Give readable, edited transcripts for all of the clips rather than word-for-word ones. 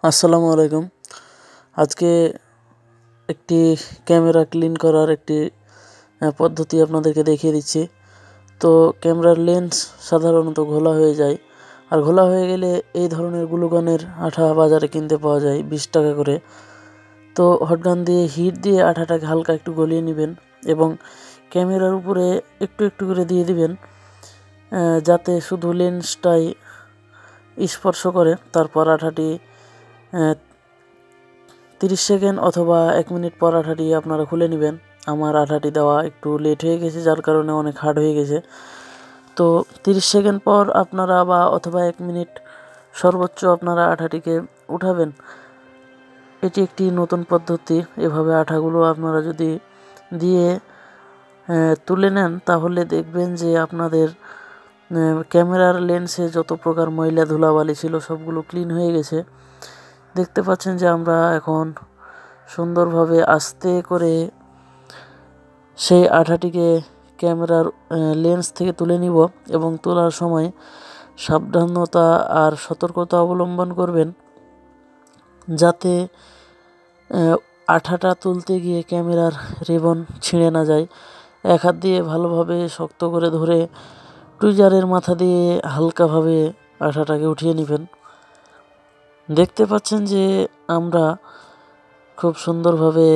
আসসালামু আলাইকুম। আজকে একটি ক্যামেরা ক্লিন করার একটি পদ্ধতি আপনাদেরকে দেখিয়ে দিচ্ছি। তো ক্যামেরার লেন্স সাধারণত ঘোলা হয়ে যায়, আর ঘোলা হয়ে গেলে এই ধরনের গ্লুগনের আঠা বাজারে কিনতে পাওয়া যায় 20 টাকা করে। তো হটগান দিয়ে হিট দিয়ে আঠাটাকে হালকা একটু গলিয়ে নেবেন এবং ক্যামেরার উপরে একটু একটু করে দিয়ে দিবেন, যাতে শুধু লেন্সটাই স্পর্শ করে। তারপর আঠাটি 30 সেকেন্ড অথবা 1 মিনিট পর আঠাটি আপনারা খুলে নেবেন। আমার আঠাটি দেওয়া একটু লেট হয়ে গেছে, যার কারণে অনেক হার্ড হয়ে গেছে। তো 30 সেকেন্ড পর আপনারা অথবা 1 মিনিট সর্বোচ্চ আপনারা আঠাটিকে উঠাবেন। এটি একটি নতুন পদ্ধতি। এভাবে আঠাগুলো আপনারা যদি দিয়ে তুলে নেন, তাহলে দেখবেন যে আপনাদের ক্যামেরার লেন্সে যত প্রকার ময়লা ধুলাবালি ছিল সবগুলো ক্লিন হয়ে গেছে। দেখতে পাচ্ছেন যে আমরা এখন সুন্দরভাবে আস্তে করে সেই আঠাটিকে ক্যামেরার লেন্স থেকে তুলে নিব এবং তোলার সময় সাবধানতা আর সতর্কতা অবলম্বন করবেন, যাতে আঠাটা তুলতে গিয়ে ক্যামেরার রিবন ছিঁড়ে না যায়। এক হাত দিয়ে ভালোভাবে শক্ত করে ধরে টুইজারের মাথা দিয়ে হালকাভাবে আঠাটাকে উঠিয়ে নেবেন। দেখতে পাচ্ছেন যে আমরা খুব সুন্দরভাবে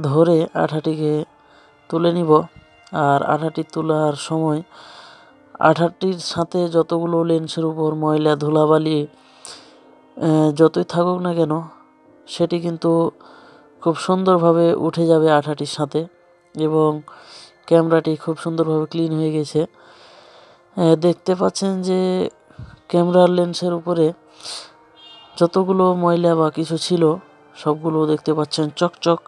ধরে আঠাটিকে তুলে নিব। আর আঠাটি তোলার সময় আঠাটির সাথে যতগুলো লেন্সের উপর ময়লা ধুলাবালি যতই থাকুক না কেন, সেটি কিন্তু খুব সুন্দরভাবে উঠে যাবে আঠাটির সাথে এবং ক্যামেরাটি খুব সুন্দরভাবে ক্লিন হয়ে গেছে। দেখতে পাচ্ছেন যে ক্যামেরার লেন্সের উপরে যতগুলো ময়লা বা কিছু ছিল সবগুলো দেখতে পাচ্ছেন চকচক